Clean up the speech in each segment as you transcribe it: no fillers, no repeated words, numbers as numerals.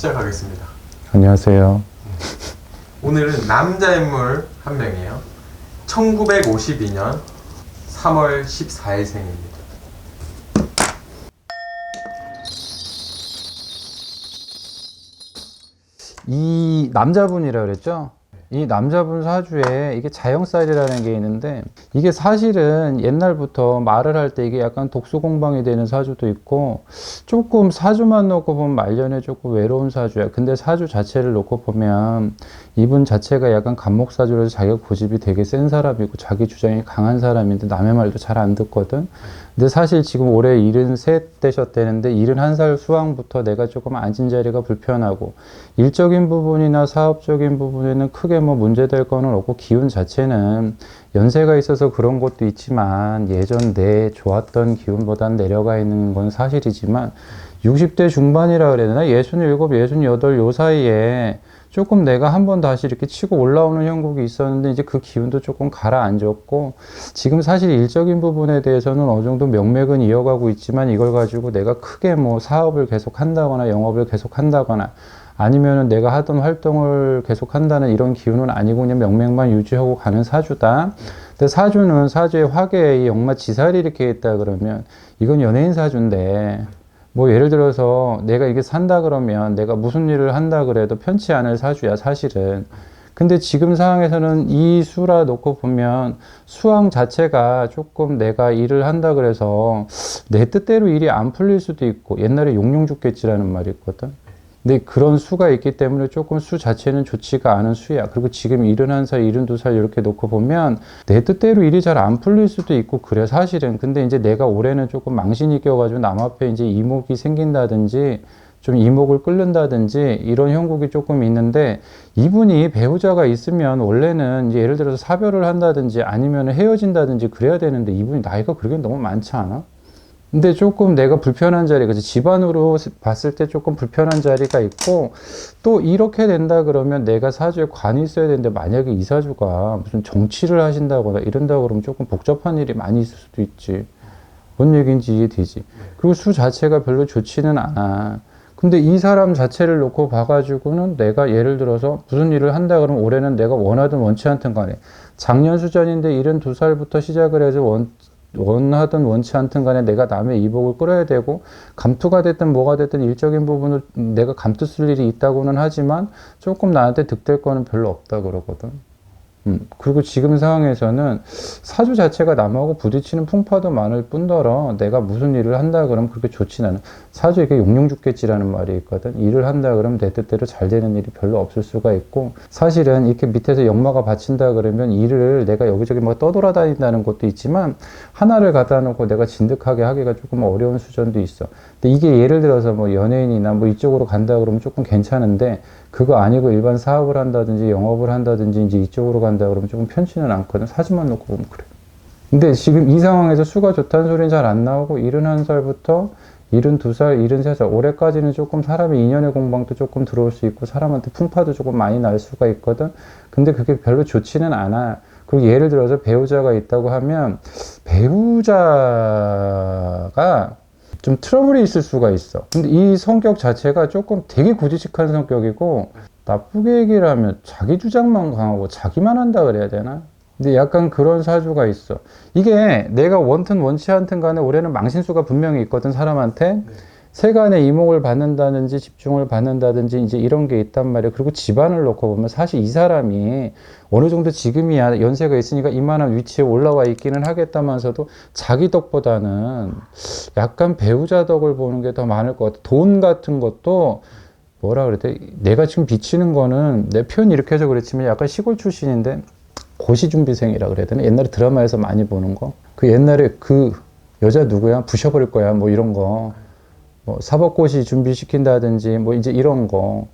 시작하겠습니다. 안녕하세요. 오늘은 남자 인물 한 명이에요. 1952년 3월 14일 생입니다. 이 남자분이라 그랬죠? 이 남자분 사주에 이게 자영살이라는 게 있는데, 이게 사실은 옛날부터 말을 할 때 이게 약간 독수공방이 되는 사주도 있고, 조금 사주만 놓고 보면 말년에 조금 외로운 사주야. 근데 사주 자체를 놓고 보면 이분 자체가 약간 간목사주라서 자격 고집이 되게 센 사람이고 자기 주장이 강한 사람인데 남의 말도 잘 안 듣거든. 근데 사실 지금 올해 73 되셨다는데 71살 수왕부터 내가 조금 앉은 자리가 불편하고, 일적인 부분이나 사업적인 부분에는 크게 뭐 문제될 거는 없고, 기운 자체는 연세가 있어서 그런 것도 있지만 예전 내 좋았던 기운보단 내려가 있는 건 사실이지만, 60대 중반이라 그래야 되나? 67, 68 요 사이에 조금 내가 한번 다시 이렇게 치고 올라오는 형국이 있었는데, 이제 그 기운도 조금 가라앉았고, 지금 사실 일적인 부분에 대해서는 어느 정도 명맥은 이어가고 있지만, 이걸 가지고 내가 크게 뭐 사업을 계속 한다거나 영업을 계속 한다거나 아니면은 내가 하던 활동을 계속 한다는 이런 기운은 아니고 그냥 명맥만 유지하고 가는 사주다. 근데 사주는 사주의 화계에 역마 지살이 이렇게 있다 그러면 이건 연예인 사주인데, 뭐 예를 들어서 내가 이게 산다 그러면 내가 무슨 일을 한다 그래도 편치 않을 사주야 사실은. 근데 지금 상황에서는 이 수라 놓고 보면 수왕 자체가 조금 내가 일을 한다 그래서 내 뜻대로 일이 안 풀릴 수도 있고, 옛날에 용용 죽겠지라는 말이 있거든. 근데 그런 수가 있기 때문에 조금 수 자체는 좋지가 않은 수야. 그리고 지금 71살, 72살 이렇게 놓고 보면 내 뜻대로 일이 잘 안 풀릴 수도 있고 그래 사실은. 근데 이제 내가 올해는 조금 망신이 껴가지고 남 앞에 이제 이목이 생긴다든지 좀 이목을 끌는다든지 이런 형국이 조금 있는데, 이분이 배우자가 있으면 원래는 이제 예를 들어서 사별을 한다든지 아니면 헤어진다든지 그래야 되는데, 이분이 나이가 그렇게 너무 많지 않아? 근데 조금 내가 불편한 자리가, 집안으로 봤을 때 조금 불편한 자리가 있고, 또 이렇게 된다 그러면 내가 사주에 관이 있어야 되는데, 만약에 이 사주가 무슨 정치를 하신다거나 이런다 그러면 조금 복잡한 일이 많이 있을 수도 있지. 뭔 얘기인지 이해되지? 그리고 수 자체가 별로 좋지는 않아. 근데 이 사람 자체를 놓고 봐가지고는 내가 예를 들어서 무슨 일을 한다 그러면 올해는 내가 원하든 원치 않든 간에, 작년 수전인데 72살부터 시작을 해서 원하든 원치 않든 간에 내가 남의 이복을 끌어야 되고, 감투가 됐든 뭐가 됐든 일적인 부분을 내가 감투 쓸 일이 있다고는 하지만 조금 나한테 득될 거는 별로 없다 그러거든. 그리고 지금 상황에서는 사주 자체가 남하고 부딪히는 풍파도 많을 뿐더러 내가 무슨 일을 한다 그러면 그렇게 좋진 않아. 사주 이게 용용 죽겠지라는 말이 있거든. 일을 한다 그러면 내 뜻대로 잘 되는 일이 별로 없을 수가 있고, 사실은 이렇게 밑에서 역마가 받친다 그러면 일을 내가 여기저기 막 떠돌아다닌다는 것도 있지만, 하나를 갖다 놓고 내가 진득하게 하기가 조금 어려운 수준도 있어. 근데 이게 예를 들어서 뭐 연예인이나 뭐 이쪽으로 간다 그러면 조금 괜찮은데, 그거 아니고 일반 사업을 한다든지 영업을 한다든지 이제 이쪽으로 간다 그러면 조금 편치는 않거든. 사주만 놓고 보면 그래. 근데 지금 이 상황에서 수가 좋다는 소리는 잘 안 나오고, 71살부터 72살, 73살 올해까지는 조금 사람의 인연의 공방도 조금 들어올 수 있고 사람한테 풍파도 조금 많이 날 수가 있거든. 근데 그게 별로 좋지는 않아. 그리고 예를 들어서 배우자가 있다고 하면 배우자가 좀 트러블이 있을 수가 있어. 근데 이 성격 자체가 조금 되게 고지식한 성격이고, 나쁘게 얘기를 하면 자기 주장만 강하고 자기만 한다 그래야 되나? 근데 약간 그런 사주가 있어. 이게 내가 원튼 원치 않든 간에 올해는 망신수가 분명히 있거든, 사람한테. 세간의 이목을 받는다든지 집중을 받는다든지 이제 이런 게 있단 말이에요. 그리고 집안을 놓고 보면 사실 이 사람이 어느 정도 지금이야 연세가 있으니까 이만한 위치에 올라와 있기는 하겠다면서도 자기 덕보다는 약간 배우자 덕을 보는 게 더 많을 것 같아. 돈 같은 것도 뭐라 그래야 돼? 내가 지금 비치는 거는 내 표현 이렇게 해서 그렇지만 약간 시골 출신인데 고시준비생이라 그래야 되나? 옛날에 드라마에서 많이 보는 거. 그 옛날에 그 여자 누구야? 부셔버릴 거야. 뭐 이런 거. 뭐 사법고시 준비시킨다든지 뭐 이제 이런 거,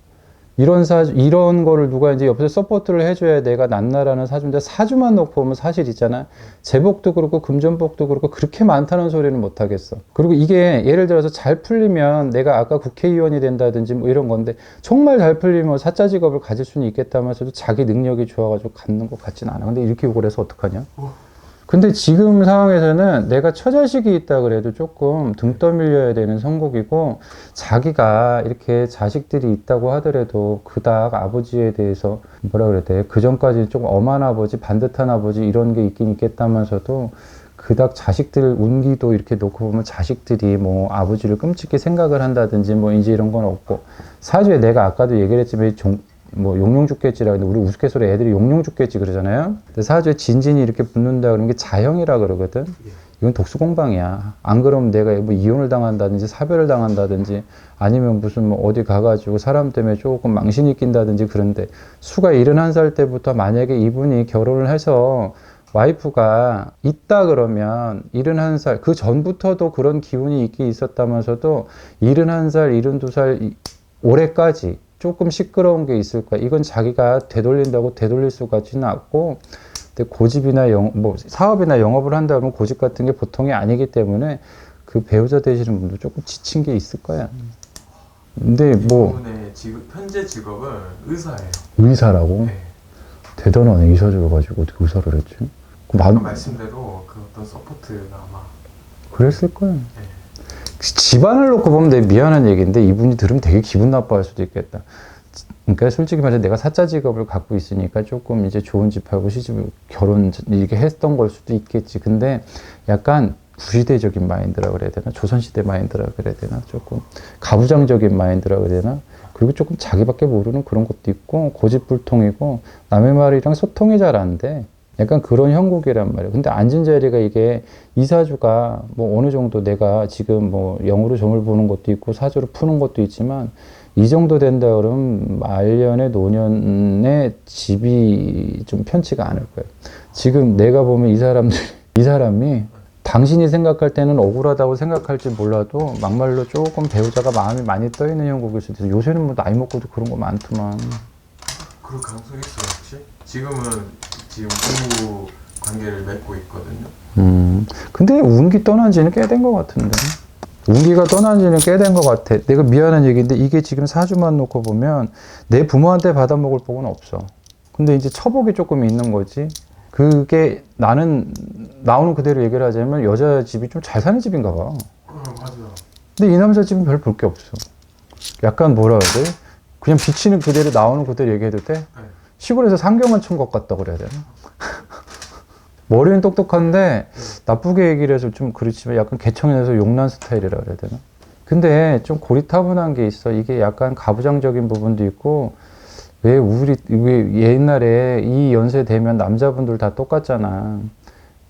이런 거를 누가 이제 옆에서 서포트를 해줘야 내가 낫나라는 사주인데, 사주만 놓고 보면 사실 있잖아. 제복도 그렇고 금전복도 그렇고 그렇게 많다는 소리는 못 하겠어. 그리고 이게 예를 들어서 잘 풀리면 내가 아까 국회의원이 된다든지 뭐 이런 건데, 정말 잘 풀리면 사자 직업을 가질 수는 있겠다면서도 자기 능력이 좋아가지고 갖는 것 같진 않아. 근데 이렇게 욕을 해서 어떡하냐? 근데 지금 상황에서는 내가 처자식이 있다 그래도 조금 등 떠밀려야 되는 선곡이고, 자기가 이렇게 자식들이 있다고 하더라도 그닥 아버지에 대해서 뭐라 그래야 돼, 그 전까지 조금 엄한 아버지, 반듯한 아버지 이런 게 있긴 있겠다면서도 그닥 자식들 운기도 이렇게 놓고 보면 자식들이 뭐 아버지를 끔찍히 생각을 한다든지 뭐 이제 이런 건 없고, 사주에 내가 아까도 얘기를 했지만 뭐 용용 죽겠지라, 근데 우리 우스갯소리 애들이 용용 죽겠지 그러잖아요. 근데 사주에 진진이 이렇게 붙는다 그러는 게 자형이라 그러거든. 이건 독수공방이야. 안 그러면 내가 뭐 이혼을 당한다든지 사별을 당한다든지 아니면 무슨 뭐 어디 가가지고 사람 때문에 조금 망신이 낀다든지. 그런데 수가 71살 때부터 만약에 이분이 결혼을 해서 와이프가 있다 그러면 71살 그 전부터도 그런 기운이 있긴 있었다면서도 71살, 72살 올해까지 조금 시끄러운 게 있을 거야. 이건 자기가 되돌린다고 되돌릴 수가 있지는 않고, 근데 고집이나 뭐 사업이나 영업을 한다 그러면 고집 같은 게 보통이 아니기 때문에 그 배우자 되시는 분도 조금 지친 게 있을 거야. 근데 뭐 이분의 현재 직업은 의사예요. 의사라고? 네. 대단하네. 의사를 가지고 어떻게 의사를 했지? 아까 말씀대로 그 어떤 서포트가 아마 그랬을 거야. 네. 집안을 놓고 보면 되게 미안한 얘기인데 이분이 들으면 되게 기분 나빠할 수도 있겠다. 그러니까 솔직히 말해서 내가 사자 직업을 갖고 있으니까 조금 이제 좋은 집하고 시집을 결혼 이렇게 했던 걸 수도 있겠지. 근데 약간 구시대적인 마인드라 그래야 되나? 조선시대 마인드라 그래야 되나? 조금 가부장적인 마인드라 그래야 되나? 그리고 조금 자기밖에 모르는 그런 것도 있고, 고집불통이고, 남의 말이랑 소통이 잘 안 돼. 약간 그런 형국이란 말이에요. 근데 앉은 자리가 이게 이사주가 뭐 어느 정도 내가 지금 뭐 영으로 점을 보는 것도 있고 사주로 푸는 것도 있지만, 이 정도 된다 그러면 말년에 노년에 집이 좀 편치가 않을 거예요. 지금 내가 보면 이 사람이 당신이 생각할 때는 억울하다고 생각할지 몰라도 막말로 조금 배우자가 마음이 많이 떠있는 형국일 수도 있어요. 요새는 뭐 나이 먹고도 그런 거 많더만. 그럴 가능성이 있어요, 혹시? 지금 부부 관계를 맺고 있거든요. 근데 운기 떠난 지는 꽤 된 것 같은데. 운기가 떠난 지는 꽤 된 것 같아. 내가 미안한 얘기인데 이게 지금 사주만 놓고 보면 내 부모한테 받아먹을 복은 없어. 근데 이제 처복이 조금 있는 거지. 그게 나는 나오는 그대로 얘기를 하자면 여자 집이 좀 잘 사는 집인가 봐. 맞아요. 근데 이 남자 집은 별 볼 게 없어. 약간 뭐라 해야 돼? 그냥 비치는 그대로 나오는 그대로 얘기해도 돼? 네. 시골에서 상경한 촌 것 같다고 그래야 되나? 머리는 똑똑한데 나쁘게 얘기를 해서 좀 그렇지만 약간 개청에서 용난 스타일이라 그래야 되나? 근데 좀 고리타분한 게 있어. 이게 약간 가부장적인 부분도 있고, 왜 옛날에 이 연세 되면 남자분들 다 똑같잖아.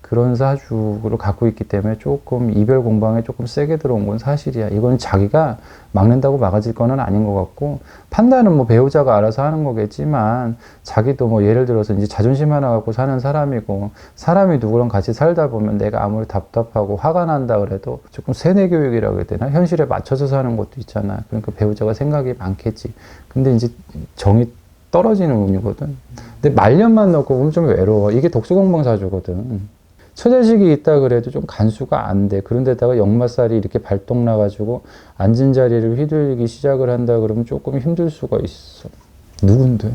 그런 사주를 갖고 있기 때문에 조금 이별 공방에 조금 세게 들어온 건 사실이야. 이건 자기가 막는다고 막아질 거는 아닌 것 같고, 판단은 뭐 배우자가 알아서 하는 거겠지만, 자기도 뭐 예를 들어서 이제 자존심 하나 갖고 사는 사람이고, 사람이 누구랑 같이 살다 보면 내가 아무리 답답하고 화가 난다 그래도 조금 세뇌 교육이라고 해야 되나? 현실에 맞춰서 사는 것도 있잖아. 그러니까 배우자가 생각이 많겠지. 근데 이제 정이 떨어지는 운이거든. 근데 말년만 넣고 보면 좀 외로워. 이게 독수공방 사주거든. 처자식이 있다 그래도 좀 간수가 안 돼. 그런데다가 역마살이 이렇게 발동 나가지고 앉은 자리를 휘둘리기 시작을 한다 그러면 조금 힘들 수가 있어. 누군데?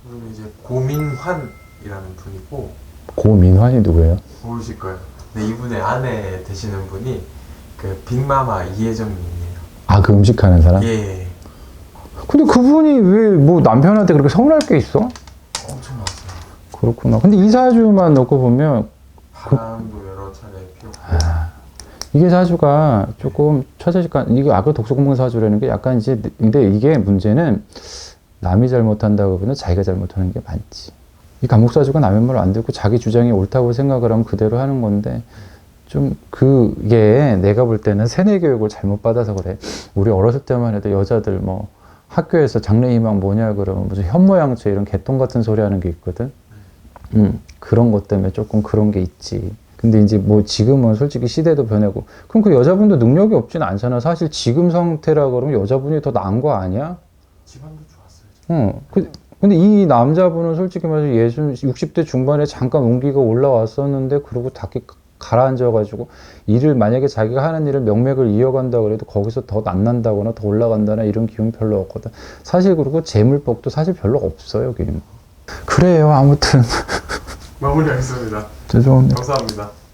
그러면 이제 고민환이라는 분이고. 고민환이 누구예요? 모르실 거예요. 근데 이분의 아내 되시는 분이 그 빅마마 이혜정님이에요. 아, 그 음식하는 사람? 예. 근데 그분이 왜 뭐 남편한테 그렇게 서운할 게 있어? 엄청 많았어요. 그렇구나. 근데 이 사주만 놓고 보면 바람도 여러 차례 피웠고. 이게 사주가 조금 처자식간, 이거 아까 독수공방 사주라는 게 약간 이제, 근데 이게 문제는 남이 잘못한다고 보면 자기가 잘못하는 게 많지. 이 감목사주가 남의 말 안 듣고 자기 주장이 옳다고 생각을 하면 그대로 하는 건데, 좀 그게 내가 볼 때는 세뇌 교육을 잘못 받아서 그래. 우리 어렸을 때만 해도 여자들 뭐 학교에서 장래희망 뭐냐 그러면 무슨 현모양처 이런 개똥 같은 소리 하는 게 있거든. 그런 것 때문에 조금 그런 게 있지. 근데 이제 뭐 지금은 솔직히 시대도 변하고, 그럼 그 여자분도 능력이 없진 않잖아. 사실 지금 상태라 그러면 여자분이 더 나은 거 아니야? 집안도 좋았어요. 근데 이 남자분은 솔직히 말해서 60대 중반에 잠깐 운기가 올라왔었는데, 그러고 다 가라앉아가지고 일을 만약에 자기가 하는 일을 명맥을 이어간다 그래도 거기서 더 낫는다거나 더 올라간다나 이런 기운 별로 없거든. 사실 그리고 재물복도 사실 별로 없어요, 여기는. 그래요. 아무튼 마무리하겠습니다. 죄송합니다. 감사합니다.